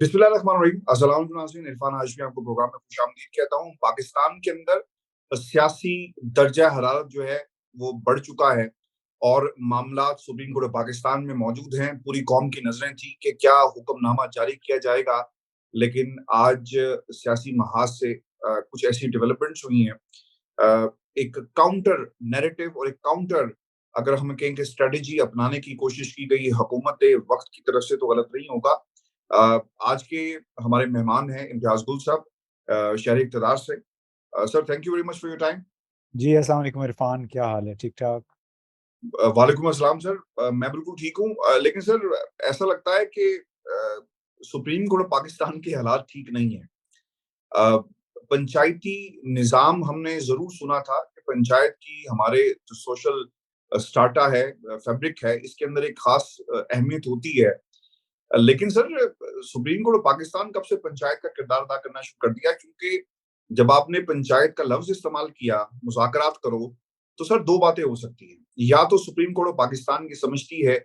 बिस्मिल्लाहिर्रहमानिर्रहीम। अस्सलाम वालेकुम नाज़रीन, इरफान हाशमी आपको प्रोग्राम में खुशामदीद कहता हूँ। पाकिस्तान के अंदर सियासी दर्जा हरारत जो है वो बढ़ चुका है और मामलात सुप्रीम कोर्ट पाकिस्तान में मौजूद हैं। पूरी कौम की नजरें थी कि क्या हुक्मनामा जारी किया जाएगा, लेकिन आज सियासी महाज से कुछ ऐसी डेवलपमेंट्स हुई हैं। एक काउंटर नैरेटिव और एक काउंटर, अगर हम कहें कि स्ट्रेटेजी अपनाने की कोशिश की गई हुकूमत वक्त की तरफ से, तो गलत नहीं होगा। आज के हमारे मेहमान हैं इम्तियाज गुल साहब, शहरी इक़्तिदार से। Sir, thank you very much for your time. जी अस्सलाम वालेकुम इरफान, क्या हाल है? ठीक ठाक। वालेकुम अस्सलाम सर। मैं बिल्कुल ठीक हूँ, लेकिन सर ऐसा लगता है कि सुप्रीम कोर्ट पाकिस्तान के हालात ठीक नहीं है। अ, पंचायती निज़ाम हमने ज़रूर सुना था कि पंचायत की हमारे जो सोशल स्टाटा है, फैब्रिक है, इसके अंदर एक खास अहमियत होती है। लेकिन सर, सुप्रीम कोर्ट पाकिस्तान कब से पंचायत का किरदार अदा करना शुरू कर दिया? क्योंकि जब आपने पंचायत का लफ्ज इस्तेमाल किया, मुज़ाकरात करो, तो सर दो बातें हो सकती हैं। या तो सुप्रीम कोर्ट पाकिस्तान की समझती है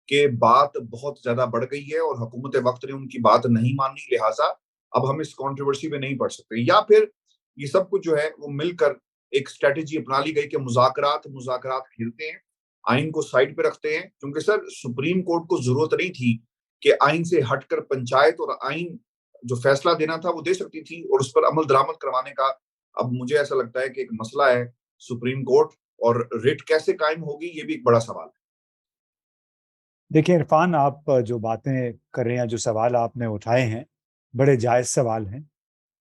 कि बात बहुत ज्यादा बढ़ गई है और हुकूमत वक्त ने उनकी बात नहीं मानी, लिहाजा अब हम इस कंट्रोवर्सी में नहीं पड़ सकते, या फिर ये सब कुछ जो है वो मिलकर एक स्ट्रेटेजी अपना ली गई कि मुज़ाकरात मुज़ाकरात खेलते हैं, आइन को साइड पे रखते हैं। क्योंकि सर सुप्रीम कोर्ट को जरूरत नहीं थी कि आइन से हटकर पंचायत और आइन जो फैसला देना था वो दे सकती थी, और उस पर अमल दरामद करवाने का अब मुझे ऐसा लगता है कि एक मसला है सुप्रीम कोर्ट, और रिट कैसे कायम होगी ये भी एक बड़ा सवाल है। देखिए इरफान, आप जो बातें कर रहे हैं, जो सवाल आपने उठाए हैं, बड़े जायज़ सवाल हैं।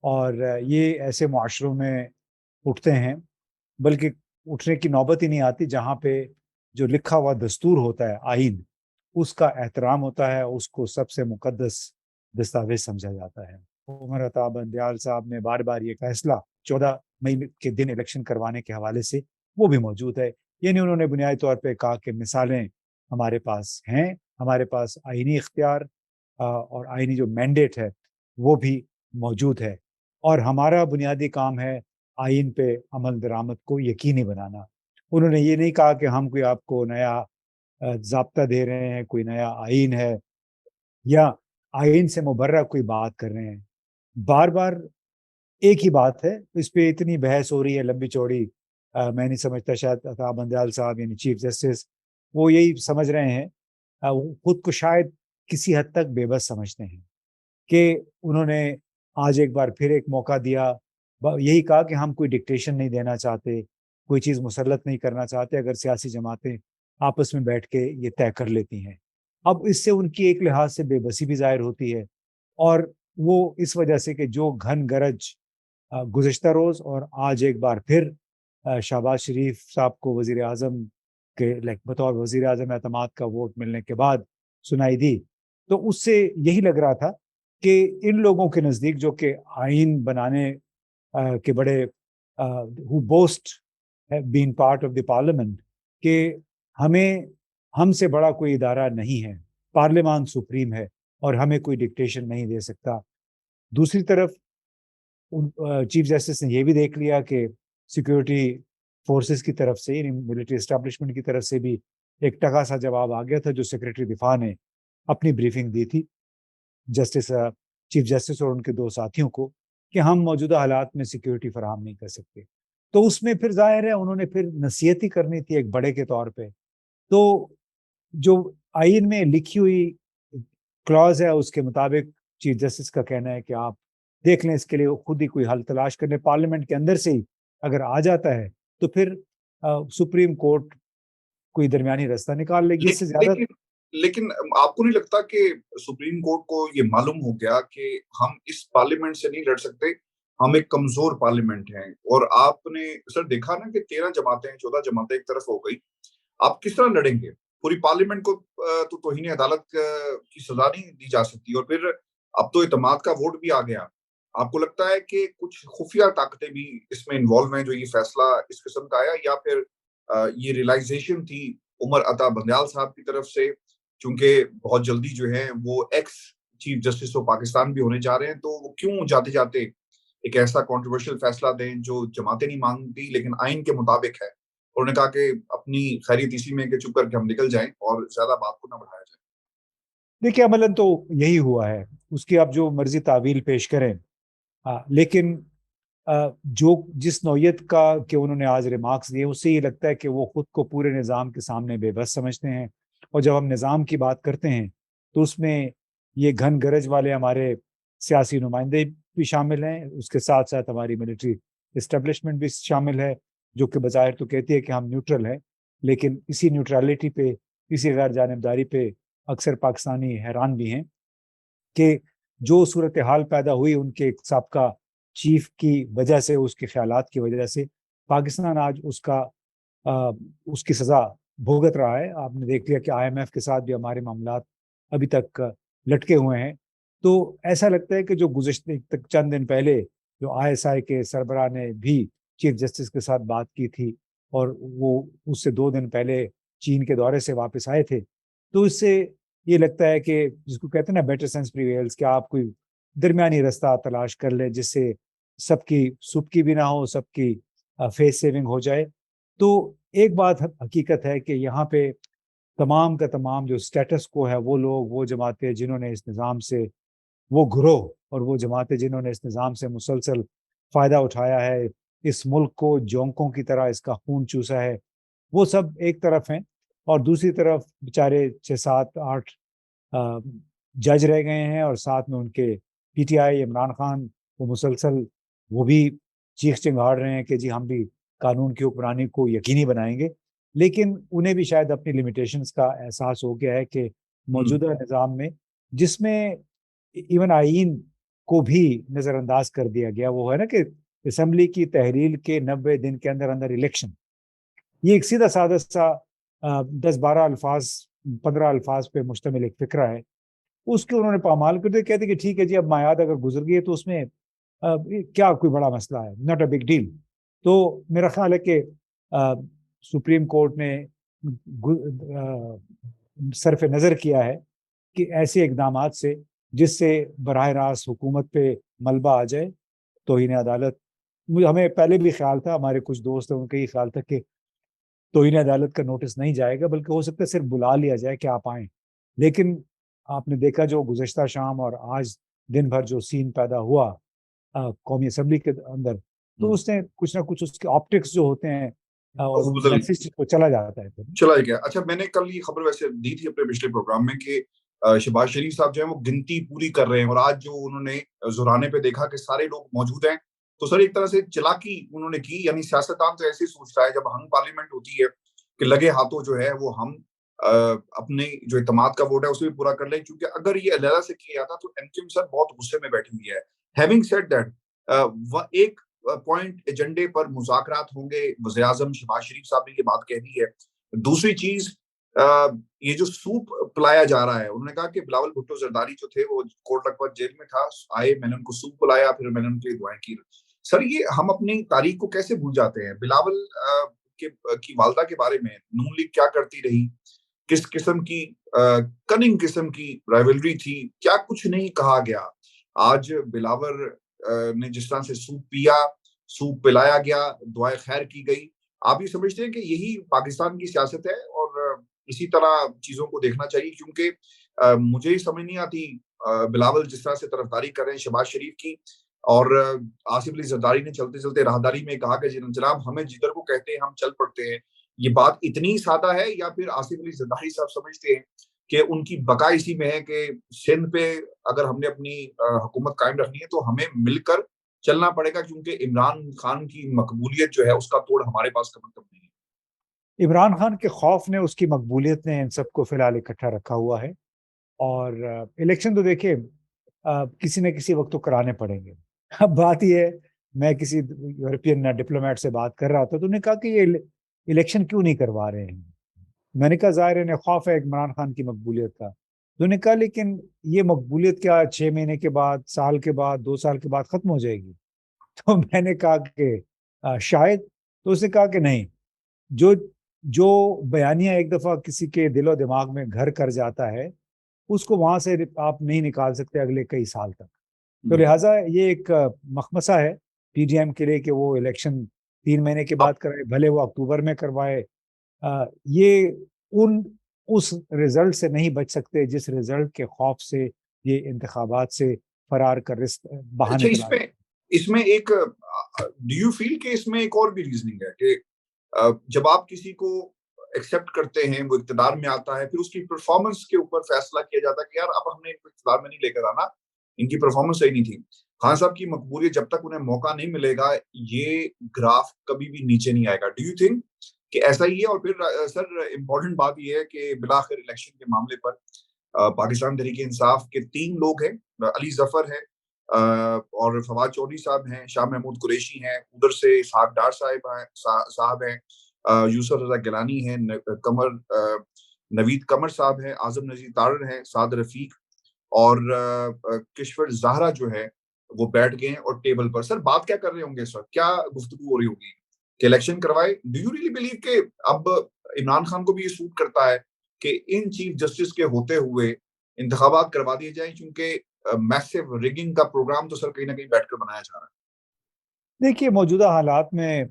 और ये ऐसे मुआशरों में उठते हैं, बल्कि उठने की नौबत ही नहीं आती जहाँ पे जो लिखा हुआ दस्तूर होता है, आइन, उसका एहतराम होता है, उसको सबसे मुकद्दस दस्तावेज समझा जाता है। उमर अता बंदयाल साहब ने बार बार ये फैसला 14 मई के दिन इलेक्शन करवाने के हवाले से, वो भी मौजूद है। ये नहीं उन्होंने बुनियादी तौर पे कहा कि मिसालें हमारे पास हैं, हमारे पास आइनी इख्तियार और आइनी जो मैंडेट है वो भी मौजूद है, और हमारा बुनियादी काम है आइन पे अमल दरामद को यकीनी बनाना। उन्होंने ये नहीं कहा कि हम कोई आपको नया ज़ाब्ता दे रहे हैं, कोई नया आइन है, या आइन से मुबर्रा कोई बात कर रहे हैं। बार बार एक ही बात है, इस पे इतनी बहस हो रही है लंबी चौड़ी। मैं नहीं समझता, शायद अता बंदयाल साहब यानी चीफ जस्टिस वो यही समझ रहे हैं, वो खुद को शायद किसी हद तक बेबस समझते हैं कि उन्होंने आज एक बार फिर एक मौका दिया। यही कहा कि हम कोई डिक्टेशन नहीं देना चाहते, कोई चीज़ मुसल्लत नहीं करना चाहते, अगर सियासी जमातें आपस में बैठ के ये तय कर लेती हैं। अब इससे उनकी एक लिहाज से बेबसी भी जाहिर होती है, और वो इस वजह से कि जो घन गरज गुज़िश्ता रोज़ और आज एक बार फिर शहबाज शरीफ साहब को वज़ीर आज़म के बतौर वज़ीर आज़म एतमाद का वोट मिलने के बाद सुनाई दी, तो उससे यही लग रहा था कि इन लोगों के नज़दीक, जो कि आइन बनाने के बड़े who boast being part of the parliament, कि हमें हमसे बड़ा कोई इदारा नहीं है, पार्लियामान सुप्रीम है और हमें कोई डिक्टेशन नहीं दे सकता। दूसरी तरफ चीफ जस्टिस ने यह भी देख लिया कि सिक्योरिटी फोर्सेस की तरफ से, मिलिट्री एस्टेब्लिशमेंट की तरफ से भी एक टका सा जवाब आ गया था, जो सेक्रेटरी दिफा ने अपनी ब्रीफिंग दी थी जस्टिस चीफ जस्टिस और उनके दो साथियों को, कि हम मौजूदा हालात में सिक्योरिटी फराहम नहीं कर सकते। तो उसमें फिर जाहिर है उन्होंने फिर नसीहत ही करनी थी एक बड़े के तौर पे। तो जो आइन में लिखी हुई क्लॉज है उसके मुताबिक चीफ जस्टिस का कहना है कि आप देख लें, इसके लिए खुद ही कोई हल तलाश कर लें, पार्लियामेंट के अंदर से ही अगर आ जाता है तो फिर सुप्रीम कोर्ट कोई दरमियानी रास्ता निकाल लेगी, इससे लेकिन ज्यादा। लेकिन लेकिन आपको नहीं लगता कि सुप्रीम कोर्ट को ये मालूम हो गया कि हम इस पार्लियामेंट से नहीं लड़ सकते, हम एक कमजोर पार्लियामेंट हैं? और आपने सर देखा ना कि 13 जमातें, 14 जमातें एक तरफ हो गई, आप किस तरह लड़ेंगे? पूरी पार्लियामेंट को तो तौहीन अदालत की सजा नहीं दी जा सकती, और फिर अब तो इत्तेमाद का वोट भी आ गया। आपको लगता है कि कुछ खुफिया ताकतें भी इसमें इन्वॉल्व हैं जो ये फैसला इस किस्म का आया, या फिर ये रियलाइजेशन थी उमर अता बंदयाल साहब की तरफ से, क्योंकि बहुत जल्दी जो है वो ex chief justice of Pakistan भी होने जा रहे हैं, तो वो क्यों जाते जाते एक ऐसा कंट्रोवर्शियल फैसला दें जो जमातें नहीं मांगती लेकिन आइन के मुताबिक है? उन्होंने कहा कि अपनी खैरियत इसी में कि चुप करके हम निकल जाएं और ज्यादा बात को ना बढ़ाया जाए। देखिए अमलन तो यही हुआ है, उसकी आप जो मर्जी तावील पेश करें, लेकिन जो जिस नौयत का कि उन्होंने आज रिमार्क्स दिए, उससे ये लगता है कि वो खुद को पूरे निज़ाम के सामने बेबस समझते हैं। और जब हम निज़ाम की बात करते हैं तो उसमें ये घन गरज वाले हमारे सियासी नुमाइंदे भी शामिल हैं, उसके साथ साथ हमारी मिलिट्री इस्टेब्लिशमेंट भी शामिल है, जो कि बज़ाहिर तो कहती है कि हम न्यूट्रल हैं, लेकिन इसी न्यूट्रलिटी पे, इसी गैर जानिबदारी पे अक्सर पाकिस्तानी हैरान भी हैं कि जो सूरत हाल पैदा हुई उनके एक साबका चीफ की वजह से, उसके ख्यालात की वजह से, पाकिस्तान आज आ, उसकी सजा भुगत रहा है। आपने देख लिया कि IMF के साथ भी हमारे मामलात अभी तक लटके हुए हैं। तो ऐसा लगता है कि जो गुज़श्ते तक चंद दिन पहले जो ISI के सरबराह ने भी चीफ जस्टिस के साथ बात की थी, और वो उससे 2 दिन पहले चीन के दौरे से वापस आए थे, तो इससे ये लगता है कि जिसको कहते हैं ना बेटर सेंस प्रिवेल्स, कि आप कोई दरमियानी रास्ता तलाश कर लें जिससे सबकी सुबकी भी ना हो, सबकी फेस सेविंग हो जाए। तो एक बात हकीकत है कि यहाँ पे तमाम का तमाम जो स्टेटस को है, वो लोग, वो जमातें जिन्होंने इस निज़ाम से, वो ग्रोह और वो जमातें जिन्होंने इस निज़ाम से मुसलसल फ़ायदा उठाया है, इस मुल्क को जोंकों की तरह इसका खून चूसा है, वो सब एक तरफ हैं। और दूसरी तरफ बेचारे 6 7 8 जज रह गए हैं, और साथ में उनके PTI इमरान खान, वो मुसलसल वो भी चीख चिंगाड़ रहे हैं कि जी हम भी कानून की हुक्मरानी को यकीनी बनाएंगे। लेकिन उन्हें भी शायद अपनी लिमिटेशंस का एहसास हो गया है कि मौजूदा निज़ाम में, जिसमें इवन आईन को भी नज़रअंदाज कर दिया गया, वो है ना कि असम्बली की तहरील के 90 दिन के अंदर अंदर इलेक्शन, ये एक सीधा साधा सा 10 12 अल्फाज, 15 अल्फाज पे मुश्तमिल एक फिक्रा है। उसके उन्होंने पामाल कर दिया, कहते कि ठीक है जी, अब मायाद अगर गुजर गई है तो उसमें क्या कोई बड़ा मसला है, नॉट अ बिग डील। तो मेरा ख्याल है कि सुप्रीम कोर्ट ने सरफ नज़र किया है कि ऐसे इकदाम से जिससे बराह रास्त हुकूमत पे मलबा आ जाए, तौहीन अदालत, हमें पहले भी ख्याल था, हमारे कुछ दोस्त हैं उनका ये ख्याल था कि तौहीन अदालत का नोटिस नहीं जाएगा, बल्कि हो सकता है सिर्फ बुला लिया जाए कि आप आएँ। लेकिन आपने देखा जो गुज़श्ता शाम और आज दिन भर जो सीन पैदा हुआ कौमी असम्बली के अंदर, तो उसने कुछ ना कुछ उसके ऑप्टिक्स जो होते हैं और मैसेज को चला जाता है फिर। चला गया। अच्छा, मैंने कल ये खबर वैसे दी थी अपने पिछले प्रोग्राम में कि शहबाज शरीफ साहब जो है वो गिनती पूरी कर रहे हैं, और आज जो उन्होंने ज़ुराने पे देखा कि सारे लोग मौजूद हैं, तो सर एक तरह से चालाकी उन्होंने की। यानी सियासतदान तो ऐसे ही सोचता है जब हंग पार्लियामेंट होती है कि लगे हाथों जो है वो हम अपने जो इत्तेमाद का वोट है उसे भी पूरा कर लें, क्योंकि अगर ये अलहदा से किया जाता तो एमक्यूएम सर बहुत गुस्से में बैठी हुई है। हैविंग सेड दैट, एक पॉइंट एजेंडे पर मुज़ाकरात होंगे, वज़ीर-ए-आज़म शहबाज शरीफ साहब ने ये बात कह दी है। दूसरी चीज, ये जो सूप पिलाया जा रहा है, उन्होंने कहा कि बिलावल भुट्टो जरदारी जो थे वो कोट लखपत जेल में था, आए, मैंने उनको सूप पिलाया, फिर मैंने उनके लिए दुआएं की। सर ये हम अपनी तारीख को कैसे भूल जाते हैं? बिलावल की वालदा के बारे में नून लीग क्या करती रही, किस किस्म की कनिंग किस्म की राइवलरी थी, क्या कुछ नहीं कहा गया। आज बिलावल ने जिस तरह से सूप पिया, सूप पिलाया गया, दुआएं खैर की गई। आप ये समझते हैं कि यही पाकिस्तान की सियासत है और इसी तरह चीजों को देखना चाहिए? क्योंकि मुझे ही समझ नहीं आती, बिलावल जिस तरह से तरफदारी कर रहे हैं शहबाज शरीफ की, और आसिफ अली जरदारी ने चलते चलते राहदारी में कहा कि जनाब हमें जिधर को कहते हैं हम चल पड़ते हैं। ये बात इतनी सादा है, या फिर आसिफ अली जरदारी साहब समझते हैं कि उनकी बका इसी में है कि सिंध पे अगर हमने अपनी हुकूमत कायम रखनी है तो हमें मिलकर चलना पड़ेगा, क्योंकि इमरान खान की मकबूलियत जो है उसका तोड़ हमारे पास कम कम नहीं है। इमरान खान के खौफ ने, उसकी मकबूलियत ने इन सबको फिलहाल इकट्ठा रखा हुआ है। और इलेक्शन तो देखिए किसी न किसी वक्त तो कराने पड़ेंगे। अब बात यह है, मैं किसी यूरोपियन डिप्लोमेट से बात कर रहा था, तो उन्होंने कहा कि ये इलेक्शन क्यों नहीं करवा रहे हैं। मैंने कहा जाहिर है इन्हें खौफ है इमरान खान की मकबूलियत का। तो उन्होंने कहा लेकिन ये मकबूलियत क्या 6 महीने के बाद, साल के बाद, 2 साल के बाद खत्म हो जाएगी? तो मैंने कहा कि शायद। तो उसने कहा कि नहीं, जो जो बयानिया एक दफा किसी के दिलो दिमाग में घर कर जाता है, उसको वहां से आप नहीं निकाल सकते अगले कई साल तक। तो लिहाजा ये एक मखमसा है PDM के लिए कि वो इलेक्शन 3 महीने के बाद कराए, भले वो अक्टूबर में करवाए। ये उन اس رزلٹ سے نہیں بچ سکتے جس رزلٹ کے خوف سے یہ انتخابات سے فرار کر بہانے اچھا، تلاش. اس میں ایک ڈو یو فیل کہ اس میں ایک اور بھی ریزننگ ہے کہ جب آپ کسی کو ایکسپٹ کرتے ہیں، وہ اقتدار میں آتا ہے، پھر اس کی پرفارمنس کے اوپر فیصلہ کیا جاتا ہے کہ یار اب ہم نے ان کو اقتدار میں نہیں لے کر آنا، ان کی پرفارمنس صحیح نہیں تھی. خان صاحب کی مقبولیت جب تک انہیں موقع نہیں ملے گا، یہ گراف کبھی بھی نیچے نہیں آئے گا. ڈو یو تھنک کہ ایسا ہی ہے؟ اور پھر سر امپورٹنٹ بات یہ ہے کہ بلاخر الیکشن کے معاملے پر پاکستان تحریک انصاف کے 3 لوگ ہیں، علی ظفر ہے اور فواد چودھری صاحب ہیں، شاہ محمود قریشی ہیں، ادھر سے اسحاق ڈار صاحب ہیں، یوسف رضا گیلانی ہیں، نوید قمر صاحب ہیں، اعظم نذیر تارڑ ہیں، سعد رفیق اور کشور زہرا جو ہے وہ بیٹھ گئے ہیں اور ٹیبل پر. سر بات کیا کر رہے ہوں گے؟ سر کیا گفتگو ہو رہی ہوگی کہ الیکشن کروائے؟ ڈو یو ریلی بلیو کہ اب عمران خان کو بھی یہ سوٹ کرتا ہے کہ ان چیف جسٹس کے ہوتے ہوئے انتخابات کروا دیے جائیں، کیونکہ میسو ریگنگ کا پروگرام تو سر کہیں نہ کہیں بیٹھ کر بنایا جا رہا ہے؟ دیکھیے موجودہ حالات میں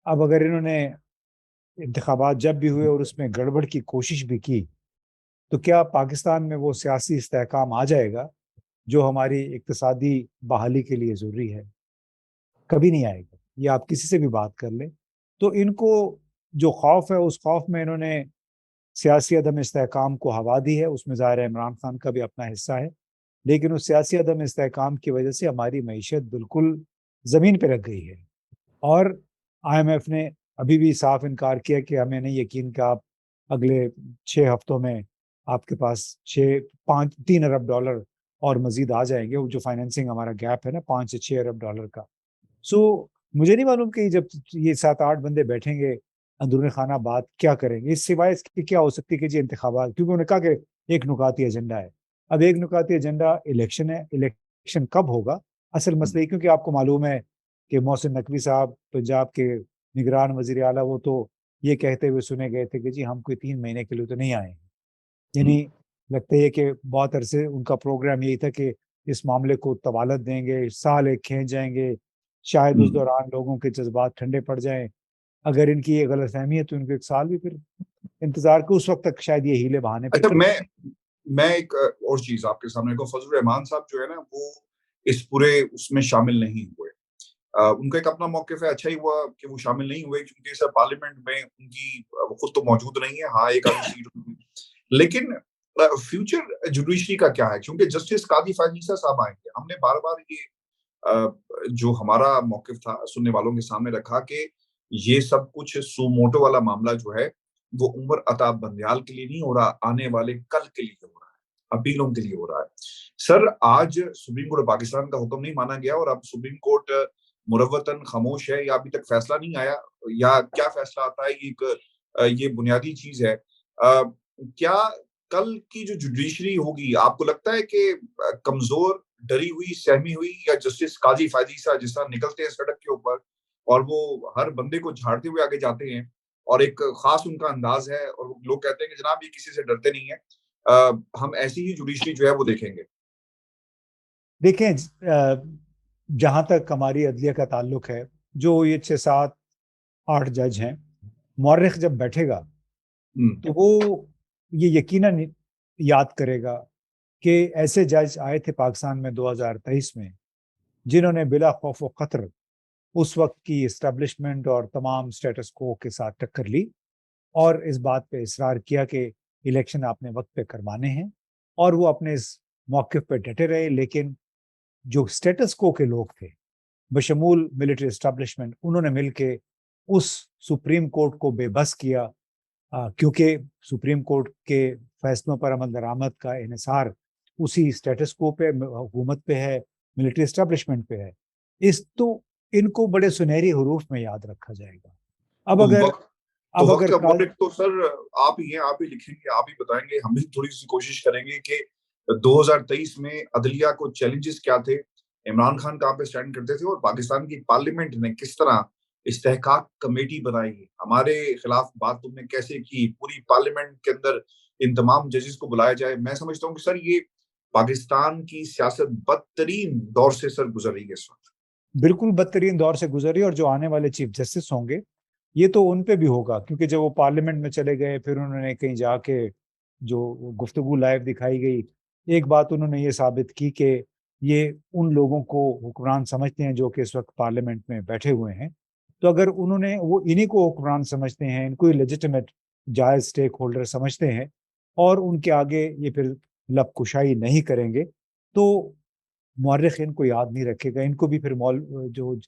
اب اگر انہوں نے انتخابات جب بھی ہوئے اور اس میں گڑبڑ کی کوشش بھی کی تو کیا پاکستان میں وہ سیاسی استحکام آ جائے گا جو ہماری اقتصادی بحالی کے لیے ضروری ہے؟ کبھی نہیں آئے گا. یہ آپ کسی سے بھی بات کر لیں تو ان کو جو خوف ہے اس خوف میں انہوں نے سیاسی عدم استحکام کو ہوا دی ہے. اس میں ظاہر ہے عمران خان کا بھی اپنا حصہ ہے، لیکن اس سیاسی عدم استحکام کی وجہ سے ہماری معیشت بالکل زمین پہ رکھ گئی ہے. اور آئی ایم ایف نے ابھی بھی صاف انکار کیا کہ ہمیں نہیں یقین کہ آپ اگلے 6 ہفتوں میں آپ کے پاس 3 ارب ڈالر اور مزید آ جائیں گے. وہ جو فائنینسنگ ہمارا گیپ ہے نا 5 سے 6 ارب ڈالر کا. مجھے نہیں معلوم کہ جب یہ 7-8 بندے بیٹھیں گے اندرون خانہ بات کیا کریں گے، اس سوائے اس کی کیا ہو سکتی کہ جی انتخابات، کیونکہ انہوں نے کہا کہ ایک نکاتی ایجنڈا ہے. اب ایک نکاتی ایجنڈا الیکشن ہے. الیکشن کب ہوگا؟ اصل مسئلہ کیونکہ آپ کو معلوم ہے کہ محسن نقوی صاحب پنجاب کے نگران وزیر اعلیٰ وہ تو یہ کہتے ہوئے سنے گئے تھے کہ جی ہم کوئی 3 مہینے کے لیے تو نہیں آئے ہیں. یعنی لگتا ہے کہ بہت عرصے ان کا پروگرام یہی تھا کہ اس معاملے کو طوالت دیں گے، سال ایک کھینچ جائیں گے، شاید اس دوران لوگوں کے جذبات ٹھنڈے پڑ جائیں. اگر ان کی یہ غلط فہمی ہے تو ان کو 1 سال بھی پھر انتظار کو اس وقت تک شاید یہ ہیلے بہانے پھر اچھا، کرتے. میں ایک اور چیز آپ کے سامنے کو، فضل الرحمان صاحب جو ہے نا وہ اس پورے اس میں شامل نہیں ہوئے. ان کا ایک اپنا موقف ہے. اچھا ہی ہوا کہ وہ شامل نہیں ہوئے، کیونکہ سر پارلیمنٹ میں ان کی وہ خود تو موجود نہیں ہے. ہاں ایک آدھی سیٹ ہوگی، لیکن فیوچر جوڈیشری کا کیا ہے؟ کیونکہ جسٹس قاضی فائز صاحب آئیں گے. ہم نے بار بار یہ جو ہمارا موقف تھا سننے والوں کے سامنے رکھا کہ یہ سب کچھ سو موٹو والا معاملہ جو ہے وہ عمر عطا بندیال کے لیے نہیں ہو رہا، آنے والے کل کے لیے ہو رہا ہے، اپیلوں کے لیے ہو رہا ہے. سر آج سپریم کورٹ پاکستان کا حکم نہیں مانا گیا اور اب سپریم کورٹ مروتاً خاموش ہے، یا ابھی تک فیصلہ نہیں آیا، یا کیا فیصلہ آتا ہے یہ بنیادی چیز ہے. کیا کل کی جو جوڈیشری ہوگی آپ کو لگتا ہے کہ کمزور، ڈری ہوئی، سہمی ہوئی، یا جسٹس قاضی فائزیسا جس طرح نکلتے ہیں سڑک کے اوپر اور وہ ہر بندے کو جھاڑتے ہوئے آگے جاتے ہیں اور ایک خاص ان کا انداز ہے اور لوگ کہتے ہیں کہ جناب یہ کسی سے ڈرتے نہیں ہیں، ہم ایسی ہی جوڈیشری جو ہے وہ دیکھیں گے؟ دیکھیں جہاں تک ہماری عدلیہ کا تعلق ہے، جو یہ 6-7-8 جج ہیں، مورخ جب بیٹھے گا تو وہ یہ یقیناً یاد کرے گا کہ ایسے جج آئے تھے پاکستان میں 2023 میں جنہوں نے بلا خوف و خطر اس وقت کی اسٹیبلشمنٹ اور تمام سٹیٹس کو کے ساتھ ٹکر لی اور اس بات پہ اصرار کیا کہ الیکشن آپ نے وقت پہ کروانے ہیں، اور وہ اپنے اس موقف پہ ڈٹے رہے. لیکن جو سٹیٹس کو کے لوگ تھے بشمول ملٹری اسٹیبلشمنٹ، انہوں نے مل کے اس سپریم کورٹ کو بے بس کیا، کیونکہ سپریم کورٹ کے فیصلوں پر عمل درآمد کا انحصار اسی سٹیٹس کو پہ، حکومت پہ ہے، ملٹری اسٹیبلشمنٹ پہ ہے. ان کو بڑے سنہری حروف میں یاد رکھا جائے گا. اب وقت اگر کا مورخ تو سر آپ ہی ہیں، آپ ہی لکھیں گے، آپ ہی بتائیں گے. ہم بھی تھوڑی سی کوشش کریں گے کہ 2023 میں عدلیہ کو چیلنجز کیا تھے، عمران خان کہاں پہ سٹینڈ کرتے تھے، اور پاکستان کی پارلیمنٹ نے کس طرح استحقاق کمیٹی بنائی، ہمارے خلاف بات تم نے کیسے کی، پوری پارلیمنٹ کے اندر ان تمام ججز کو بلایا جائے. میں سمجھتا ہوں کہ سر یہ پاکستان کی سیاست بدترین دور سے سر گزر رہی ہے اس وقت. بالکل بدترین دور سے گزری، اور جو آنے والے چیف جسٹس ہوں گے یہ تو ان پہ بھی ہوگا، کیونکہ جب وہ پارلیمنٹ میں چلے گئے پھر انہوں نے کہیں جا کے जो गुफ्तगू लाइव दिखाई गई, एक बात उन्होंने ये साबित की कि ये उन लोगों को हुक्मरान समझते हैं जो कि इस वक्त पार्लियामेंट में बैठे हुए हैं। तो अगर उन्होंने वो इन्हीं को हुक्मरान समझते हैं, इनको ही लेजिटिमेट जायज स्टेक होल्डर समझते हैं और उनके आगे ये फिर लबकुशाई नहीं करेंगे, तो मौर्रिख इनको याद नहीं रखेगा, इनको भी फिर जो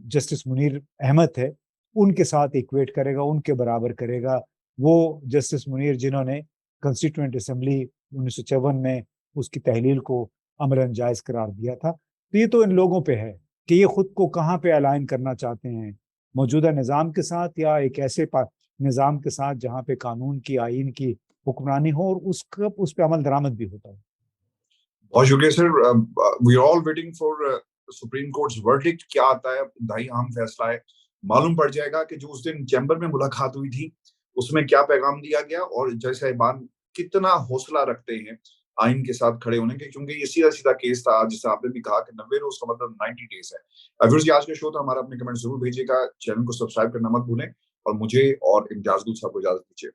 जस्टिस मुनीर अहमद है उनके साथ इक्वेट करेगा, उनके बराबर करेगा। वो जस्टिस मुनीर जिन्होंने कॉन्स्टिट्यूएंट असम्बली 1954 में उसकी तहलील को अमलन जायज करार दिया था। तो ये तो इन लोगों पे है कि ये खुद को कहाँ पे अलाइन करना चाहते हैं, मौजूदा निज़ाम के साथ या एक ऐसे निज़ाम के साथ जहाँ पे कानून की, आइन की हुक्मरानी हो और उस पर अमल दरामद भी होता है। बहुत शुक्रिया sir. We are all waiting for Supreme Court's verdict. क्या आता है, इंतहाई अहम फैसला है। मालूम पड़ जाएगा कि जो उस दिन चैम्बर में मुलाकात हुई थी उसमें क्या पैगाम दिया गया और जज साहिबान कितना हौसला रखते हैं आइन के साथ खड़े होने के, क्योंकि ये सीधा सीधा केस था जिससे आपने भी कहा कि 90 रोज का मतलब 90 डेज है। व्यूअर्स, आज का शो था हमारा, अपने कमेंट जरूर भेजिएगा, चैनल को सब्सक्राइब करना मत भूलें और मुझे और इम्तियाज गुल साहब को इजाजत दीजिए।